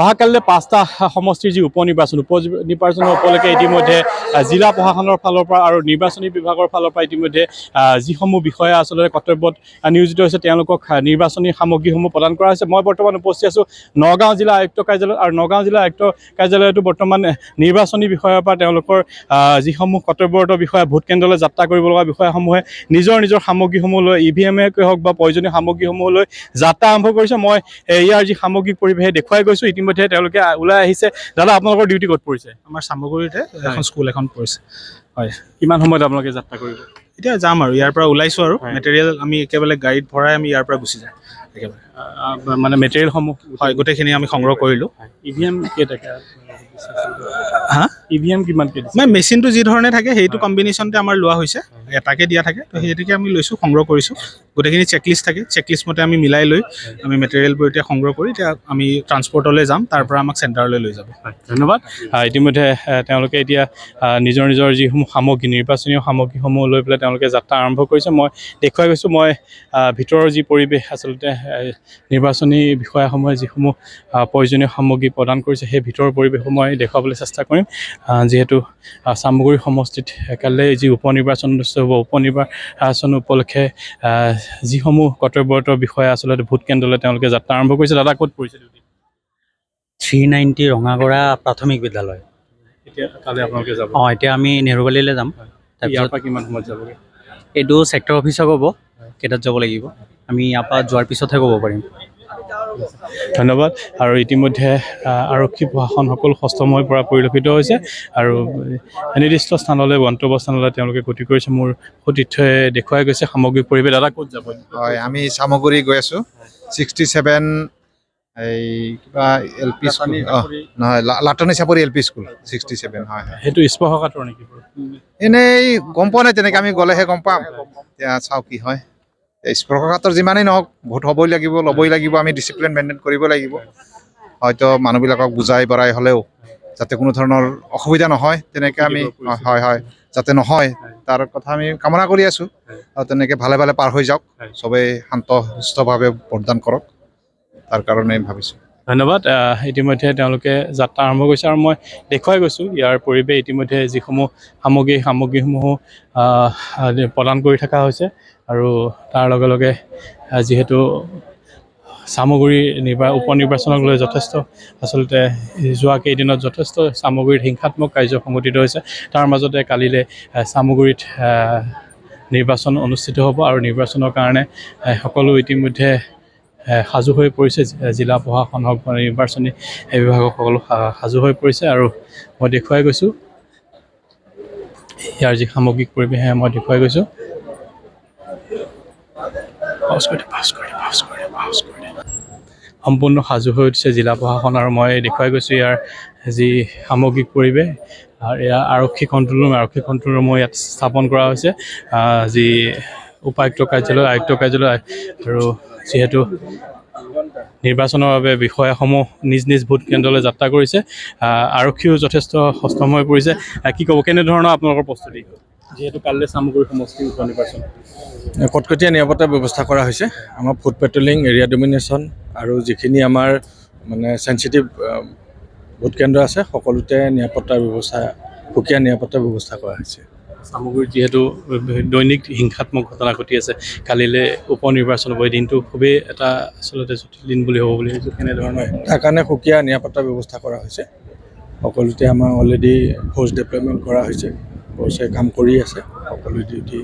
অহাকালিলৈ 5টা সমষ্টিৰ যি উপনিৰ্বাচনৰ উপলক্ষে ইতিমধ্যে জিলা প্ৰশাসনৰ ফালৰ পৰা আৰু নিৰ্বাচনী বিভাগৰ ফালৰ পৰা ইতিমধ্যে যিসমূহ বিষয়া আচলতে কৰ্তব্যত নিয়োজিত হৈছে তেওঁলোকক নিৰ্বাচনী সামগ্ৰীসমূহ প্ৰদান কৰা হৈছে। মই বৰ্তমান উপস্থিত আছোঁ নগাঁও জিলা আয়ুক্ত কাৰ্যালয়ত আৰু নগাঁও জিলা আয়ুক্ত কাৰ্যালয়তো বৰ্তমান নিৰ্বাচনী বিষয়াৰ পৰা তেওঁলোকৰ যিসমূহ কৰ্তব্যৰত বিষয়া ভোট কেন্দ্ৰলৈ যাত্ৰা কৰিব লগা বিষয়াসমূহে নিজৰ সামগ্ৰীসমূহ লৈ EVM-এ হওক বা প্ৰয়োজনীয় সামগ্ৰীসমূহ লৈ যাত্ৰা আৰম্ভ কৰিছে। মই ইয়াৰ যি সামগ্ৰিক পৰিৱেশ দেখুৱাই গৈছোঁ। ইতিমধ্যে তেওঁলোকে ওলাই আহিছে। দাদা, আপোনালোকৰ ডিউটি ক'ত পৰিছে? আমাৰ চামগুৰিতে এখন স্কুল এখন পৰিছে। হয়, কিমান সময়ত আপোনালোকে যাত্ৰা কৰিব? এতিয়া যাম আৰু ইয়াৰ পৰা ওলাইছোঁ আৰু মেটেৰিয়েল আমি একেবাৰে গাড়ীত ভৰাই আমি ইয়াৰ পৰা গুচি যাম একেবাৰে। মানে মেটেৰিয়েলসমূহ হয়, গোটেইখিনি আমি সংগ্ৰহ কৰিলোঁ। EVM কেইটাকা? হা, EVM কিমান কেজি? মানে মেচিনটো যি ধৰণে থাকে সেইটো কম্বিনেশ্যনতে আমাৰ লোৱা হৈছে, এটাকে দিয়া থাকে। তো সেইটোকে আমি লৈছোঁ, সংগ্ৰহ কৰিছোঁ। গোটেইখিনি চেকলিষ্ট থাকে, চেকলিষ্ট মতে আমি মিলাই লৈ আমি মেটেৰিয়েলবোৰ এতিয়া সংগ্ৰহ কৰি এতিয়া আমি ট্ৰান্সপৰ্টলৈ যাম, তাৰ পৰা আমাক চেণ্টাৰলৈ লৈ যাব। ধন্যবাদ। ইতিমধ্যে তেওঁলোকে এতিয়া নিজৰ যিসমূহ সামগ্ৰী নিৰ্বাচনী সামগ্ৰীসমূহ লৈ পেলাই তেওঁলোকে যাত্ৰা আৰম্ভ কৰিছে। মই দেখুৱাই গৈছোঁ। মই ভিতৰৰ যি পৰিৱেশ আচলতে নিৰ্বাচনী বিষয়াসমূহে যিসমূহ প্ৰয়োজনীয় সামগ্ৰী প্ৰদান কৰিছে সেই ভিতৰৰ পৰিৱেশসমূহ মই দেখুৱাবলৈ চেষ্টা কৰিম। যিহেতু চামগুৰি সমষ্টিত কাইলৈ যি উপনিৰ্বাচন অনুষ্ঠিত হ'ব, উপনিৰ্বাচন উপলক্ষে যিসমূহ কৰ্তব্যৰত বিষয়া আচলতে ভোট কেন্দ্ৰলৈ তেওঁলোকে যাত্ৰা আৰম্ভ কৰিছে। দাদা, ক'ত পৰিছে ডিউটি? 390 ৰঙাগড়া প্ৰাথমিক বিদ্যালয়। এতিয়া কালি আপোনালোকে যাব? এতিয়া আমি নেহৰুবালিলৈ যাম। ইয়াৰ পৰা কিমান সময়ত যাবগৈ? এইটো ছেক্টৰ অফিচক হ'ব, কেইটাত যাব লাগিব আমি ইয়াৰ পৰা যোৱাৰ পিছতহে ক'ব পাৰিম। ধন্যবাদ। আৰু ইতিমধ্যে আৰক্ষী প্ৰশাসন সকলো সষ্টম হৈ পৰা পৰিলক্ষিত হৈছে আৰু নিৰ্দিষ্ট স্থানলৈ গন্তব্যস্থানলৈ তেওঁলোকে গতি কৰিছে। মোৰ সতীৰ্থই দেখুৱাই গৈছে সামগ্ৰিক পৰিৱেশ। দাদা, ক'ত যাব? হয়, আমি চামগুৰি গৈ আছোঁ। 67 এই কিবা LP স্কুল, নহয় লাটনি চাপৰি LP স্কুল 67। হয়, সেইটো স্পৰ্শকাতৰ নেকি? এনেই গম পোৱা নাই, তেনেকৈ আমি গ'লেহে গম পাম। এতিয়া চাওঁ কি হয়। স্পৰ্শকাতৰ যিমানেই নহওক ভোট হ'বই লাগিব, ল'বই লাগিব। আমি ডিচিপ্লিন মেইনটেইন কৰিব লাগিব। হয়তো মানুহবিলাকক বুজাই বঢ়াই হ'লেও যাতে কোনো ধৰণৰ অসুবিধা নহয় তেনেকৈ আমি হয় যাতে নহয় তাৰ কথা আমি কামনা কৰি আছোঁ। আৰু তেনেকৈ ভালে ভালে পাৰ হৈ যাওক, চবেই শান্ত সুস্থভাৱে ভোটদান কৰক, তাৰ কাৰণে ভাবিছোঁ। ধন্যবাদ। ইতিমধ্যে তেওঁলোকে যাত্ৰা আৰম্ভ কৰিছে আৰু মই দেখুৱাই গৈছোঁ ইয়াৰ পৰিৱেশ। ইতিমধ্যে যিসমূহ সামগ্ৰীসমূহো প্ৰদান কৰি থকা হৈছে আৰু তাৰ লগে লগে যিহেতু চামগুৰি উপনিৰ্বাচনক লৈ যথেষ্ট আচলতে যোৱা কেইদিনত যথেষ্ট চামগুৰিত হিংসাত্মক কাৰ্য সংঘটিত হৈছে। তাৰ মাজতে কালিলৈ চামগুৰিত নিৰ্বাচন অনুষ্ঠিত হ'ব আৰু নিৰ্বাচনৰ কাৰণে সকলো ইতিমধ্যে সাজু হৈ পৰিছে। জিলা প্ৰশাসন হওক বা নিৰ্বাচনী বিভাগক সকলো সাজু হৈ পৰিছে আৰু মই দেখুৱাই গৈছোঁ ইয়াৰ যি সামগ্ৰিক পৰিৱেশে মই দেখুৱাই গৈছোঁ। সম্পূৰ্ণ সাজু হৈ উঠিছে জিলা প্ৰশাসন আৰু মই দেখুৱাই গৈছোঁ ইয়াৰ যি সামগ্ৰিক পৰিৱেশ। আৰু এয়া আৰক্ষী কণ্ট্ৰল ৰুমো ইয়াত স্থাপন কৰা হৈছে। যি উপায়ুক্ত কাৰ্যালয়, আয়ুক্ত কাৰ্যালয় আৰু যিহেতু নিৰ্বাচনৰ বাবে বিষয়াসমূহ নিজ ভোট কেন্দ্ৰলৈ যাত্ৰা কৰিছে, আৰক্ষীও যথেষ্ট সষ্টম হৈ পৰিছে। কি ক'ব, কেনেধৰণৰ আপোনালোকৰ প্ৰস্তুতি যিহেতু কাইলৈ চামগুৰি সমষ্টিৰ উপনিৰ্বাচন? কটকটীয়া নিৰাপত্তা ব্যৱস্থা কৰা হৈছে। আমাৰ ফুড পেট্ৰলিং, এৰিয়া ডমিনেশ্যন আৰু যিখিনি আমাৰ মানে চেঞ্চিটিভ ভোট কেন্দ্ৰ আছে সকলোতে নিৰাপত্তাৰ ব্যৱস্থা, সুকীয়া নিৰাপত্তাৰ ব্যৱস্থা কৰা হৈছে। চামগুৰিত যিহেতু দৈনিক হিংসাত্মক ঘটনা ঘটি আছে, কালিলৈ উপনিৰ্বাচন হ'ব, এই দিনটো খুবেই এটা আচলতে জটিল দিন বুলি হ'ব বুলি ভাবিছোঁ। কেনেধৰণৰ? তাৰ কাৰণে সুকীয়া নিৰাপত্তাৰ ব্যৱস্থা কৰা হৈছে। সকলোতে আমাৰ অলৰেডি ফ'ৰ্চ ডেপ্লয়মেণ্ট কৰা হৈছে, ফ'ৰ্চে কাম কৰি আছে, সকলো ডিউটি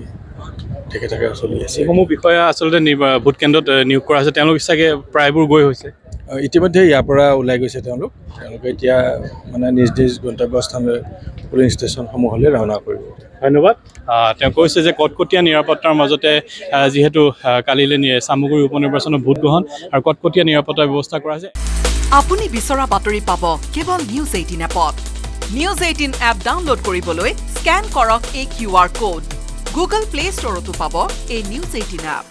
তেখেতে চলি আছে। যিসমূহ বিষয়া আচলতে ভোট কেন্দ্ৰত নিয়োগ কৰা হৈছে তেওঁলোক চাগে প্ৰায়বোৰ গৈ হৈছে। ইতিমধ্যে ইয়াৰ পৰা ওলাই গৈছে তেওঁলোকে এতিয়া মানে নিজ গন্তব্যস্থানলৈ পুলিং ষ্টেচনসমূহলৈ ৰাওনা কৰিব। ধন্যবাদ। তেওঁ কৈছে যে কটকটীয়া নিৰাপত্তাৰ মাজতে যিহেতু কালিলৈ চামগুৰি উপনিৰ্বাচনৰ ভোট গ্ৰহণ আৰু কটকটীয়া নিৰাপত্তাৰ ব্যৱস্থা কৰা হৈছে। আপুনি বিচৰা বাতৰি পাব কেৱল নিউজ 18 এপত। নিউজ 18 এপ ডাউনলোড কৰিবলৈ স্কেন কৰক এই QR কোড। গুগল প্লে ষ্টৰতো পাব এই নিউজ 18 এপ।